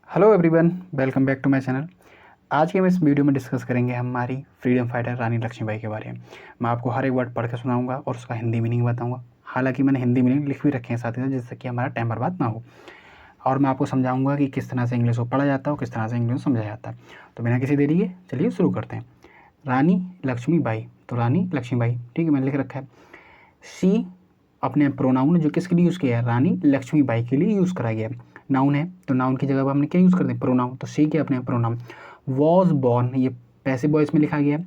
Hello everyone, welcome back to my channel. आज के हम इस वीडियो में डिस्कस करेंगे हमारी फ्रीडम फाइटर रानी लक्ष्मीबाई के बारे में। मैं आपको हर एक वर्ड पढ़ के सुनाऊंगा और उसका हिंदी मीनिंग बताऊंगा। हालांकि मैंने हिंदी मीनिंग लिख भी रखे हैं साथ ही साथ, जिससे कि हमारा टाइम बर्बाद ना हो। और मैं आपको समझाऊंगा कि किस तरह से इंग्लिश को पढ़ा जाता है और किस तरह से इंग्लिश को समझा जाता है। तो बिना किसी देरी के चलिए शुरू करते हैं। रानी लक्ष्मीबाई, तो रानी लक्ष्मीबाई, ठीक है, मैंने लिख रखा है। शी अपने प्रोनाउन जो किसके लिए यूज़ किया है, रानी लक्ष्मीबाई के लिए यूज़ करा गया है। नाउन है तो नाउन की जगह पर हमने क्या यूज़ कर दिया, प्रोनाउन। तो शी के अपने प्रोनाउन। वॉज बॉर्न, ये पैसिव वॉइस में लिखा गया है।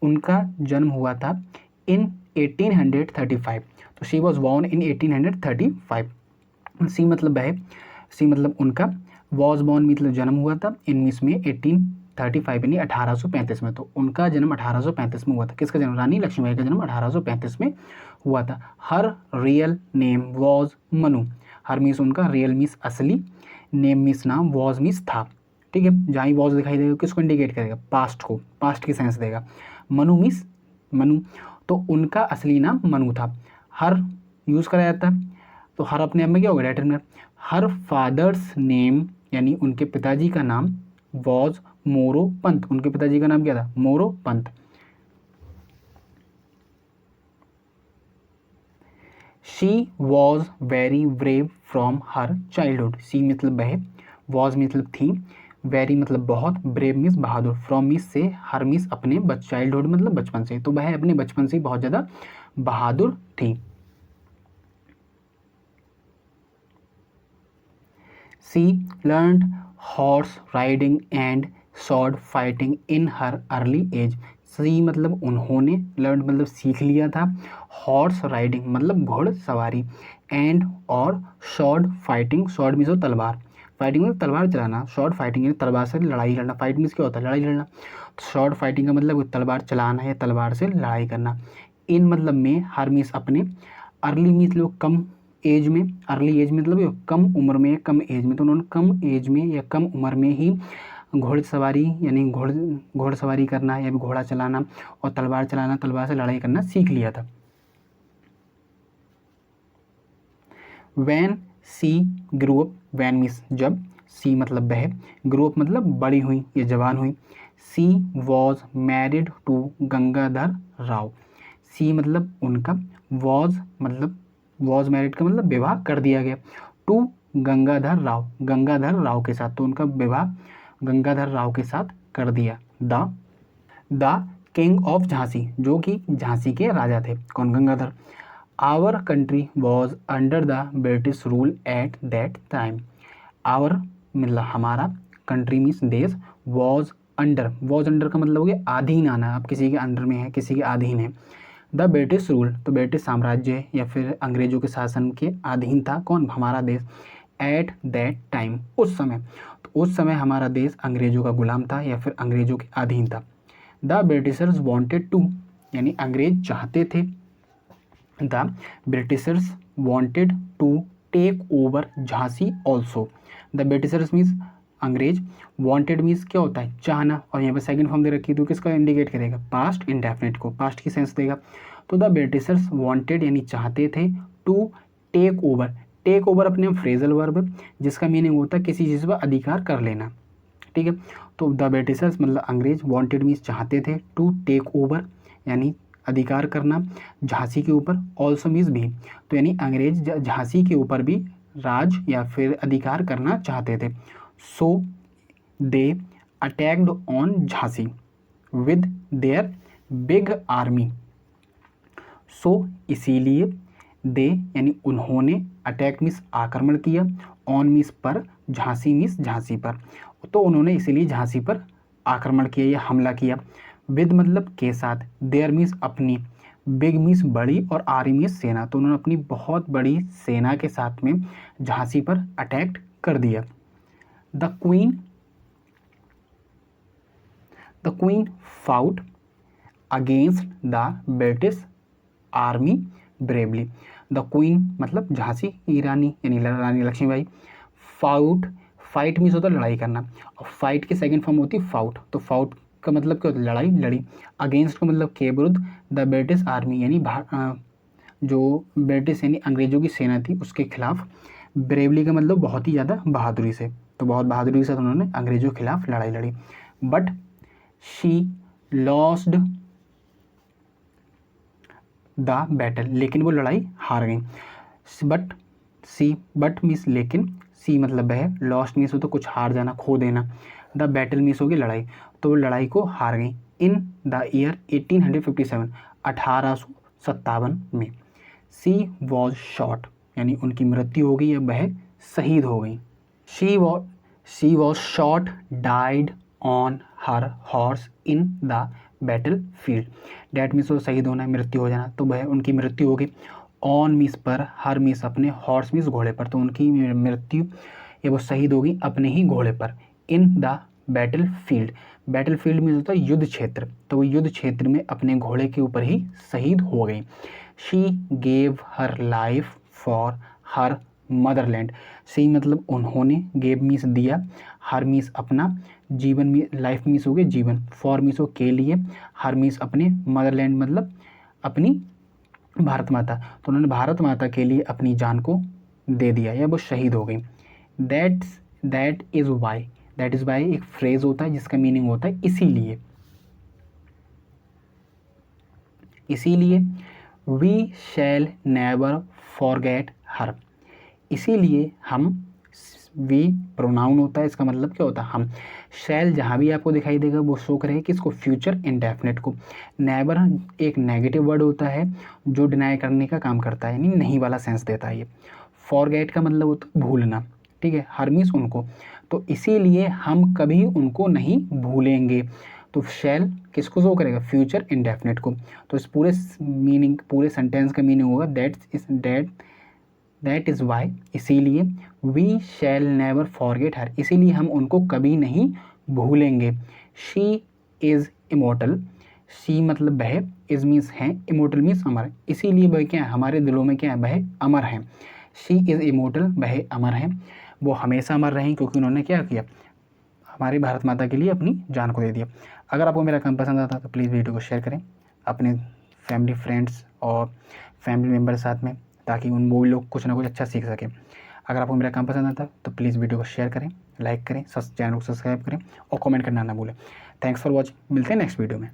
उनका जन्म हुआ था इन 1835। तो शी वॉज बॉर्न इन 1835। सी मतलब है, सी मतलब उनका, वॉज बॉर्न मतलब जन्म हुआ था, इन मीस में 1835 यानी 1835 में। तो उनका जन्म 1835 में हुआ था। किसका जन्म, रानी लक्ष्मीबाई का जन्म 1835 में हुआ था। हर रियल नेम वॉज मनु। हर मीस उनका, रियल मीस असली, नेम मीस नाम, वॉज मीस था। ठीक है, जहाँ ही वॉज दिखाई देगा किसको इंडिकेट करेगा, पास्ट को, पास्ट की सेंस देगा। मनु मीस मनु, तो उनका असली नाम मनु था। हर यूज़ करा जाता है, तो हर अपने आप में क्या होगा, डेटरमिनर। हर फादर्स नेम यानी उनके पिताजी का नाम वॉज मोरो पंत। उनके पिताजी का नाम क्या था, Moropant. She was very brave from her childhood. She मतलब वह, वॉज मतलब थी, वेरी मतलब बहुत, ब्रेव मीन्स बहादुर, फ्रॉम मीन्स से, हर मीन्स अपने, चाइल्डहुड मतलब बचपन से। तो वह अपने बचपन से बहुत ज़्यादा बहादुर थी। She learned horse riding and sword fighting in her early age. She मतलब उन्होंने, लर्न मतलब सीख लिया था, हॉर्स राइडिंग मतलब घुड़सवारी, एंड और स्वॉर्ड फाइटिंग, स्वॉर्ड मीन्स तलवार, फाइटिंग मतलब तलवार चलाना, स्वॉर्ड फाइटिंग यानी तलवार से लड़ाई लड़ना। फाइट मीन्स क्या होता है, लड़ाई लड़ना। स्वॉर्ड फाइटिंग का मतलब तलवार चलाना है, तलवार से लड़ाई करना। इन मतलब में, हर मीन्स अपने, अर्ली मीन्स लोग कम एज में, अर्ली एज मतलब कम उम्र में, कम एज में। तो उन्होंने कम एज में या कम उम्र में ही घुड़सवारी यानी घुड़सवारी करना या घोड़ा चलाना और तलवार चलाना, तलवार से लड़ाई करना सीख लिया था। When she grow up, when means जब, सी मतलब वह, ग्रो अप मतलब बड़ी हुई या जवान हुई। She was married to Gangadhar Rao. She मतलब उनका, वॉज मतलब, वॉज मैरिड का मतलब विवाह कर दिया गया, टू गंगाधर राव, गंगाधर राव के साथ। तो उनका विवाह गंगाधर राव के साथ कर दिया। द किंग ऑफ झांसी, जो कि झांसी के राजा थे। कौन, Gangadhar. Our country was under the British rule at that time. Our मतलब हमारा, कंट्री मीन्स देश, वॉज अंडर, वॉज अंडर का मतलब हो गया अधीन आना। आप किसी के अंडर में है, किसी के अधीन है। द ब्रिटिश रूल, तो ब्रिटिश साम्राज्य या फिर अंग्रेजों के शासन के अधीन था कौन, हमारा देश। एट दैट टाइम, उस समय, तो उस समय हमारा देश अंग्रेजों का गुलाम था या फिर अंग्रेजों के अधीन था। द ब्रिटिशर्स वॉन्टेड टू, यानी अंग्रेज चाहते थे, the Britishers wanted to take over Jhansi also. The Britishers means अंग्रेज, वॉन्टेड मीन्स क्या होता है, चाहना, और यहाँ पर सेकंड फॉर्म दे रखी है तो किसका इंडिकेट करेगा, पास्ट इंडेफिनिट को, पास्ट की सेंस देगा। तो द ब्रिटिशर्स वॉन्टेड यानी चाहते थे, to take over, take over अपने आप फ्रेजल वर्ब जिसका मीनिंग होता है किसी चीज़ पर अधिकार कर लेना। ठीक है, तो द ब्रिटिशर्स मतलब अंग्रेज, वॉन्टेड मीन्स चाहते थे, टू टेक ओवर यानी अधिकार करना, झांसी के ऊपर, ऑल्सो मीन्स भी, तो यानी अंग्रेज झांसी के ऊपर भी राज या फिर अधिकार करना चाहते थे। So they attacked on Jhansi with their big army. So इसीलिए, दे यानी उन्होंने, अटैक मीन्स आक्रमण किया, ऑन मीन्स पर, झांसी मीन्स झांसी पर। तो उन्होंने इसीलिए झांसी पर आक्रमण किया या हमला किया। विद मतलब के साथ, देयर मीन्स अपनी, बिग मीन्स बड़ी, और आर्मी मीन्स सेना। तो उन्होंने अपनी बहुत बड़ी सेना के साथ में झांसी पर अटैक कर दिया। The queen fought against the British army bravely. The queen मतलब झांसी की रानी यानी रानी लक्ष्मीबाई। फाउट, फाइट मीन्स होता है लड़ाई करना, और फाइट की सेकंड फॉर्म होती है फाउट। तो फाउट का मतलब क्या होता है, लड़ाई लड़ी। अगेंस्ट का मतलब के विरुद्ध, द ब्रिटिश आर्मी यानी जो ब्रिटिश यानी अंग्रेजों की सेना थी उसके खिलाफ। ब्रेवली का मतलब बहुत ही ज़्यादा बहादुरी से। तो बहुत बहादुरी के साथ उन्होंने अंग्रेजों के खिलाफ लड़ाई लड़ी। But she lost the battle, लेकिन वो लड़ाई हार गई। बट मीन्स लेकिन, सी मतलब वह, लॉस्ट मीन्स हो तो कुछ हार जाना, खो देना, द बैटल मीन्स होगी लड़ाई, तो वो लड़ाई को हार गई। इन द ईयर 1857, 1857 में। सी वॉज शॉट, यानी उनकी मृत्यु हो गई या वह शहीद हो गई। She was shot, died on her horse in the battle field. That means वो शहीद होना, मृत्यु हो जाना, तो वह उनकी मृत्यु हो गई। ऑन मीन्स पर, हर मीन्स अपने, हॉर्स मीन्स घोड़े पर, तो उनकी मृत्यु या वो शहीद हो गई अपने ही घोड़े पर। In the battle field, battle field means होता है युद्ध क्षेत्र, तो वो युद्ध क्षेत्र में अपने घोड़े के ऊपर ही शहीद हो गई। She gave her life for her motherland. She मतलब उन्होंने, गेव मीन्स दिया, हर मीन्स अपना, जीवन में, लाइफ मीन्स हो गए जीवन, फॉर मीन्स हो के लिए, हर मीन्स अपने, मदरलैंड मतलब अपनी भारत माता, तो उन्होंने भारत माता के लिए अपनी जान को दे दिया या वो शहीद हो गई। दैट इज़ वाई एक फ्रेज होता है जिसका मीनिंग होता है इसीलिए। इसीलिए we shall never forget her, इसीलिए हम, वी प्रोनाउन होता है, इसका मतलब क्या होता है हम। शैल जहाँ भी आपको दिखाई देगा वो शो करेगा किसको, फ्यूचर इंडेफिनिट को। नेवर एक नेगेटिव वर्ड होता है जो डिनाई करने का काम करता है, यानी नहीं वाला सेंस देता है ये। फॉरगेट का मतलब होता है भूलना, ठीक है, हर मीन्स उनको, तो इसीलिए हम कभी उनको नहीं भूलेंगे। तो शैल किसको शो करेगा, फ्यूचर इंडेफिनिट को। तो इस पूरे मीनिंग, पूरे सेंटेंस का मीनिंग होगा दैट इज़ वाई, इसीलिए, we shall never forget her, इसीलिए हम उनको कभी नहीं भूलेंगे। शी इज़ इमोर्टल, शी मतलब वह, इज़ मीन्स है, इमोर्टल मीन्स अमर, इसीलिए वह क्या है, हमारे दिलों में क्या है, वह अमर है। शी इज़ इमोर्टल, वह अमर है, वो हमेशा अमर रहें क्योंकि उन्होंने क्या किया, हमारी भारत माता के लिए अपनी जान को दे दिया। अगर आपको मेरा काम पसंद आता तो प्लीज़ वीडियो को शेयर करें अपने फैमिली, फ्रेंड्स और फैमिली मेम्बर के साथ में, ताकि उन वो लोग कुछ ना कुछ अच्छा सीख सकें। अगर आपको मेरा काम पसंद आता तो प्लीज़ वीडियो को शेयर करें, लाइक करें, चैनल को सब्सक्राइब करें और कमेंट करना ना भूलें। थैंक्स फॉर वॉचिंग, मिलते हैं नेक्स्ट वीडियो में।